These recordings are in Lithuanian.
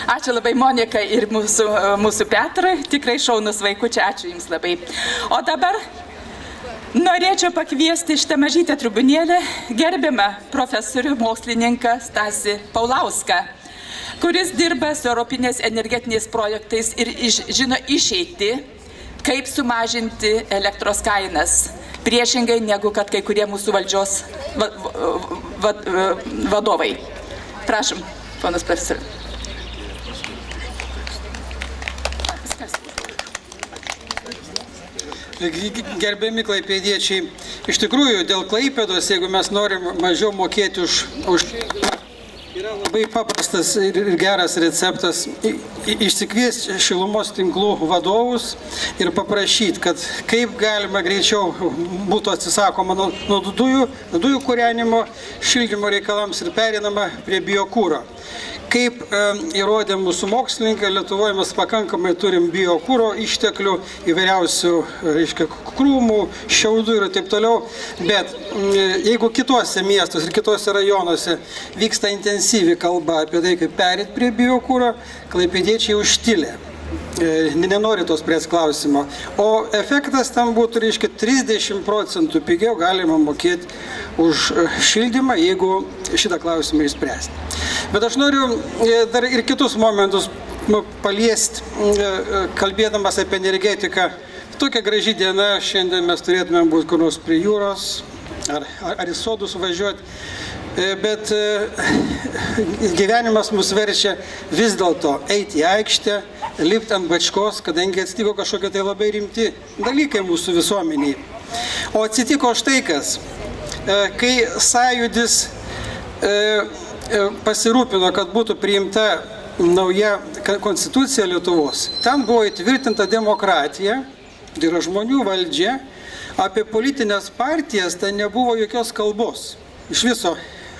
Ačiū labai Monika ir mūsų Petrai, tikrai šaunus vaikučiai, ačiū Jums labai. O dabar norėčiau pakviesti šitą mažytę tribunėlę gerbiamą profesorių mokslininką Stasį Paulauską, kuris dirba su europinės energetiniais projektais ir žino išeitį, kaip sumažinti elektros kainas, priešingai negu kad kai kurie mūsų valdžios vadovai. Prašom, ponas profesorius. Gerbiami klaipėdiečiai, iš tikrųjų dėl Klaipėdos, jeigu mes norim mažiau mokėti už yra labai paprastas ir geras receptas išsikviesti šilumos tinklų vadovus ir paprašyti, kad kaip galima greičiau būtų atsisakoma nuo dujų kūrenimo, šildymo reikalams ir perinama prie biokūro. Kaip įrodė mūsų mokslininkai, Lietuvoje mes pakankamai turim biokūro išteklių, įvairiausių, krūmų, šiaudų ir taip toliau, bet jeigu kitose miestuose ir kitose rajonuose vyksta intensyvi kalba apie tai, kaip perėti prie biokūro, klaipėdiečiai užtilė. Nenori tos spręs klausimo. O efektas tam būtų, 30% pigiau galima mokėti už šildymą, jeigu šitą klausimą išspręsti. Bet aš noriu dar ir kitus momentus paliesti, kalbėdamas apie energetiką. Tokia graži diena, šiandien mes turėtume būti kur nors prie jūros ar į sodus važiuoti. Bet gyvenimas mus verčia vis dėlto eiti į aikštę, lipti ant bačkos, kadangi atsitiko kažkokie tai labai rimti dalykai mūsų visuomeniai. O atsitiko štai kas, kai Sąjūdis pasirūpino, kad būtų priimta nauja konstitucija Lietuvos, ten buvo įtvirtinta demokratija, tai yra žmonių valdžia, apie politinės partijas ten nebuvo jokios kalbos. Iš viso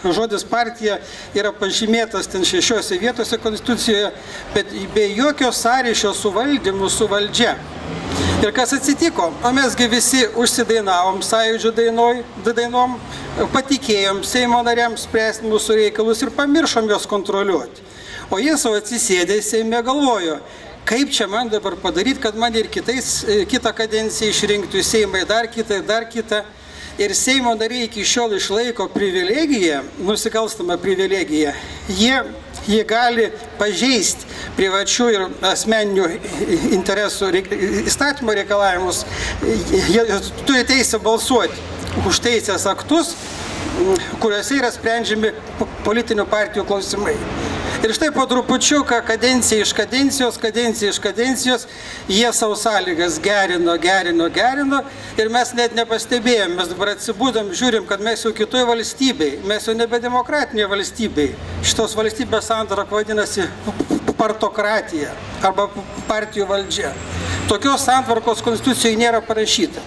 žodis partija yra pažymėtas ten 6 vietose konstitucijoje, bet be jokio sąryšio su valdymu, su valdžia. Ir kas atsitiko? O mesgi visi užsidainavom Sąjūdžio dainom, patikėjom Seimo nariams spręsti mūsų reikalus ir pamiršom juos kontroliuoti. O jie savo atsisėdė Seime galvojo, kaip čia man dabar padaryti, kad man ir kitą kadenciją išrinktų į Seimą, dar kitą. Ir Seimo nariai iki šiol išlaiko privilegiją, nusikalstamą privilegiją. Jie gali pažeisti privačių ir asmeninių interesų įstatymo reikalavimus. Jie turi teisę balsuoti už teisės aktus, kuriuose yra sprendžiami politinių partijų klausimai. Ir štai po trupučiuką kadencija iš kadencijos, jie savo sąlygas gerino ir mes net nepastebėjom. Mes dabar atsibūdam, žiūrim, kad mes jau kitoje valstybėje, mes jau nebe demokratinėje valstybėje. Šitos valstybės santvarka vadinasi partokratija arba partijų valdžia. Tokios santvarkos konstitucijoje nėra parašyta.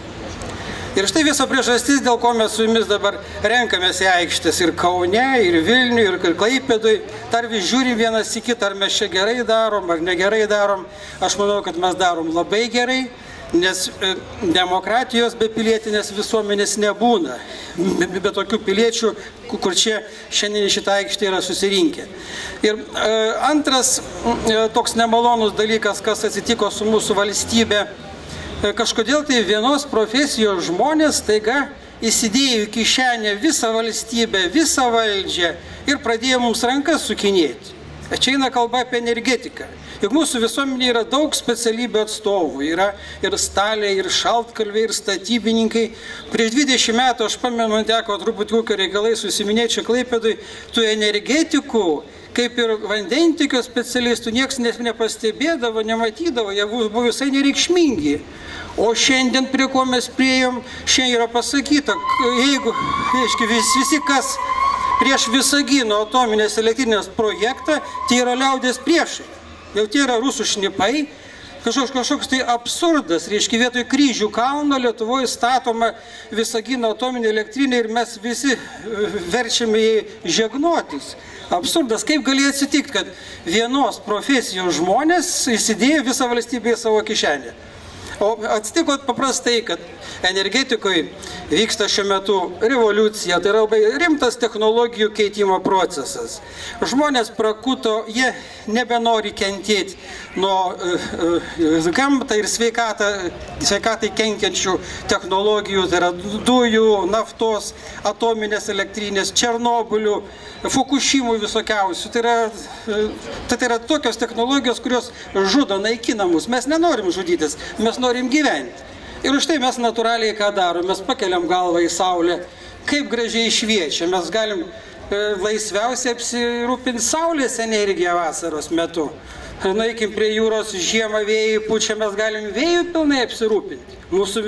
Ir štai visa priežastis, dėl ko mes su jumis dabar renkamės į aikštės ir Kaune, ir Vilniuje, ir Klaipėdoj. Dar vis žiūrim vienas į kitą, ar mes čia gerai darom, ar negerai darom. Aš manau, kad mes darom labai gerai, nes demokratijos be pilietinės visuomenės nebūna. Be tokių piliečių, kur čia šiandien šitą aikštę yra susirinkę. Ir antras toks nemalonus dalykas, kas atsitiko su mūsų valstybė, kažkodėl tai vienos profesijos žmonės taiga įsidėjo į kišenę visą valstybę, visą valdžią ir pradėjo mums rankas sukinėti. Čia eina kalba apie energetiką. Juk mūsų visuomenė yra daug specialybių atstovų. Yra ir staliai, ir šaltkalviai, ir statybininkai. Prieš 20 metų, aš pamenu, man teko truputį ūkio reikalai susiminėti čia Klaipėdoj, tų energetikų, kaip ir vandentiekio specialistų, niekas nepastebėdavo, nematydavo, jie buvo visai nereikšmingi. O šiandien, prie ko mes priėjom, šiandien yra pasakyta, jeigu visi, kas prieš Visagino atominės elektrinės projektą, tai yra liaudės priešai. Jau tai yra rusų šnipai, kažkoks tai absurdas, reiškia vietoj Kryžių kalno Lietuvoje statoma Visagino atominė elektrinė ir mes visi verčiame jai žegnotis. Absurdas, kaip galėjo atsitikti, kad vienos profesijos žmonės įsidėjo visą valstybę į savo kišenę. O atsitiko paprastai, kad energetikoje vyksta šiuo metu revoliucija, tai yra labai rimtas technologijų keitimo procesas. Žmonės prakuto, jie nebenori kentėti nuo gamtą ir sveikatai kenkiančių technologijų, tai yra dujų, naftos, atominės elektrinės, Černobylių, Fukushimų visokiausių. Tai yra tokios technologijos, kurios žudo, naikina mus. Mes nenorim žudytis, mes norim gyventi. Ir už tai mes natūraliai ką darom, mes pakeliam galvą į saulę, kaip gražiai šviečia, mes galim laisviausiai apsirūpinti saulės energiją vasaros metu. Nueikim prie jūros, žiemą vėjai pučia, mes galim vėjų pilnai apsirūpinti. Mūsų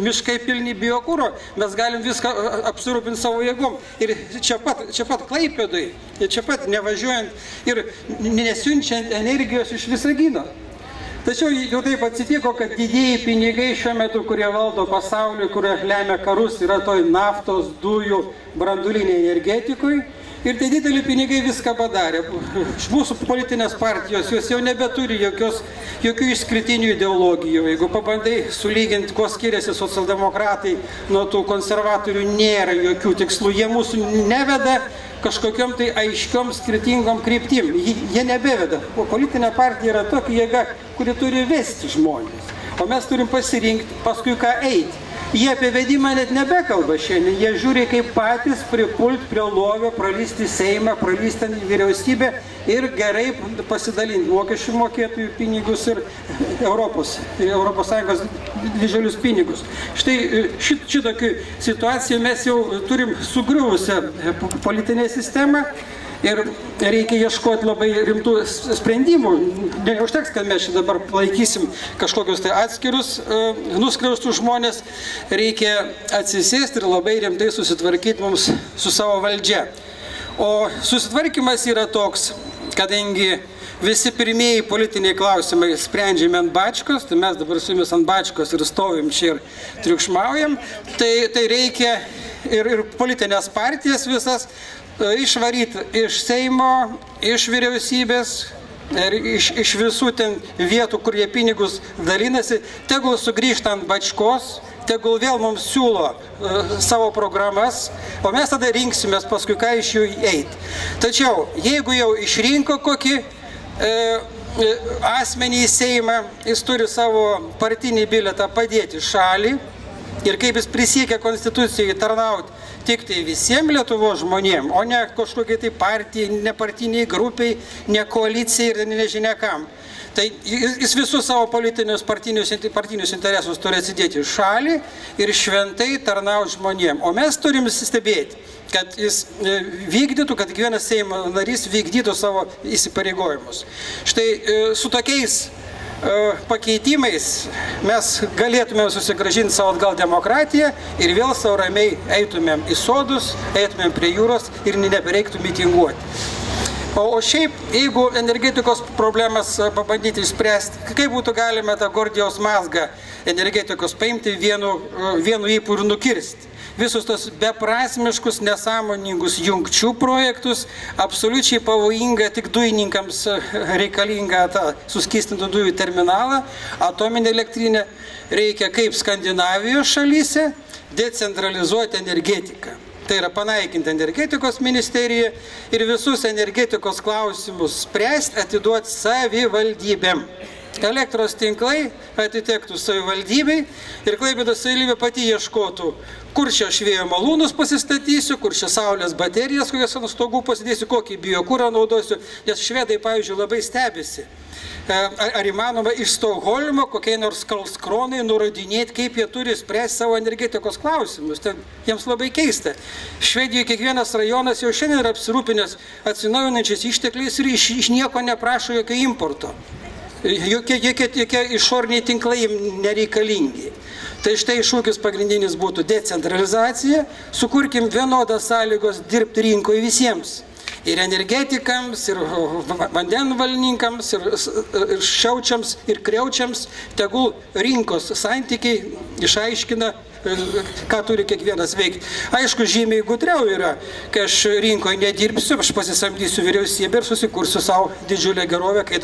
miškai pilni biokuro, mes galim viską apsirūpinti savo jėgom. Ir čia pat Klaipėdoj, čia pat nevažiuojant ir nesiunčiant energijos iš Visagino. Tačiau jau taip atsitiko, kad didieji pinigai šiuo metu, kurie valdo pasaulį, kurie lemia karus, yra toj naftos, dujų, branduliniai energetikui. Ir tie dideli pinigai viską padarė. Mūsų politinės partijos, jos jau nebeturi jokių išskirtinių ideologijų. Jeigu pabandai sulyginti, kuo skiriasi socialdemokratai nuo tų konservatorių, nėra jokių tikslų. Jie mūsų neveda kažkokiom tai aiškiom skirtingom kryptim. Jie nebeveda. O politinė partija yra tokia jėga, kuri turi vesti žmonės. O mes turim pasirinkti paskui ką eiti. Jie apie vedimą net nebekalba šiandien, jie žiūri kaip patys pripult prie lovio, pralysti Seimą, pralysti vyriausybę ir gerai pasidalinti mokesčių mokėtojų pinigus ir Europos Sąjungos didžiulius pinigus. Štai šitokių situacijų mes jau turim sugriuvusią politinę sistemą. Ir reikia ieškoti labai rimtų sprendimų. Neužteks, kad mes dabar palaikysim kažkokius tai atskirus nuskriaustus žmonės. Reikia atsisėsti ir labai rimtai susitvarkyti mums su savo valdžia. O susitvarkymas yra toks, kadangi visi pirmieji politiniai klausimai sprendžiami ant bačkos, tai mes dabar su jumis ant bačkos ir stovim čia ir triukšmaujam, tai reikia ir politinės partijas visas išvaryti iš Seimo, iš vyriausybės ir iš visų ten vietų, kur jie pinigus dalinasi, tegul sugrįžta ant bačkos, tegul vėl mums siūlo savo programas, o mes tada rinksimės paskui ką iš jų eiti. Tačiau, jeigu jau išrinko kokį asmenį į Seimą, jis turi savo partinį bilietą padėti šalį ir kaip jis prisiekė Konstitucijai tarnauti tik tai visiems Lietuvos žmonėm, o ne kažkokiai tai partijai, ne partiniai grupiai, ne koalicijai ir nežinia kam. Tai jis visus savo politinius partinius interesus turi atsidėti į šalį ir šventai tarnauti žmonėm. O mes turim stebėti, kad jis vykdytų, kad kiekvienas Seimo narys vykdytų savo įsipareigojimus. Štai su tokiais pakeitimais mes galėtumėm susigrąžinti savo atgal demokratiją ir vėl savo ramiai eitumėm į sodus, eitumėm prie jūros ir nebereiktų mitinguoti. O šiaip, jeigu energetikos problemas pabandyti išspręsti, kaip būtų galima tą Gordijaus mazgą energetikos paimti vienu ypu ir nukirsti? Visus tos beprasmiškus, nesąmoningus jungčių projektus, absoliučiai pavojinga tik dujininkams reikalinga tą suskystintų dujų terminalą, atominę elektrinę reikia kaip Skandinavijos šalyse decentralizuoti energetiką. Tai yra panaikinti energetikos ministeriją ir visus energetikos klausimus spręsti, atiduoti savivaldybėm. Elektros tinklai atitektų savivaldybei ir Klaipėdos savivaldybė pati ieškotų, kur čia aš vėjo malūnus pasistatysiu, kur čia saulės baterijas, kokias ant stogų pasidėsiu, kokį biokurą naudosiu, nes švedai, pavyzdžiui, labai stebisi. Ar įmanoma iš Stokholmo kokiai nors Karlskronai nurodinėti, kaip jie turi spręsti savo energetikos klausimus. Tai jiems labai keista. Švedijoje kiekvienas rajonas jau šiandien yra apsirūpinęs atsinaujinančiais ištekliais ir iš nieko neprašo jokio importo. Jokie išoriniai tinklai nereikalingi. Tai štai šūkis pagrindinis būtų decentralizacija, sukurkim vienodas sąlygos dirbti rinkoje visiems. Ir energetikams, ir vandenvalininkams, ir šiaučiams, ir kriaučiams, tegul rinkos santykiai išaiškina ką turi kiekvienas veikti. Aišku, žymiai gudriau yra, kai aš rinkoje nedirbsiu, aš pasisamdysiu vyriausybę ir susikursiu savo didžiulę gerovę, ką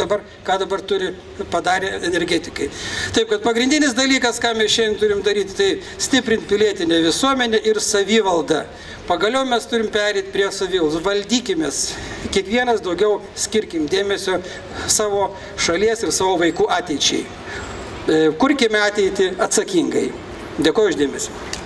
dabar padarė energetikai. Taip, kad pagrindinis dalykas, ką mes šiandien turim daryti, tai stiprinti pilietinę visuomenę ir savivaldą. Pagaliau mes turim perėti prie savivaldos. Valdykimės. Kiekvienas daugiau skirkim dėmesio savo šalies ir savo vaikų ateičiai. Kurkime ateitį atsakingai. Dėkuoju už dėmesį.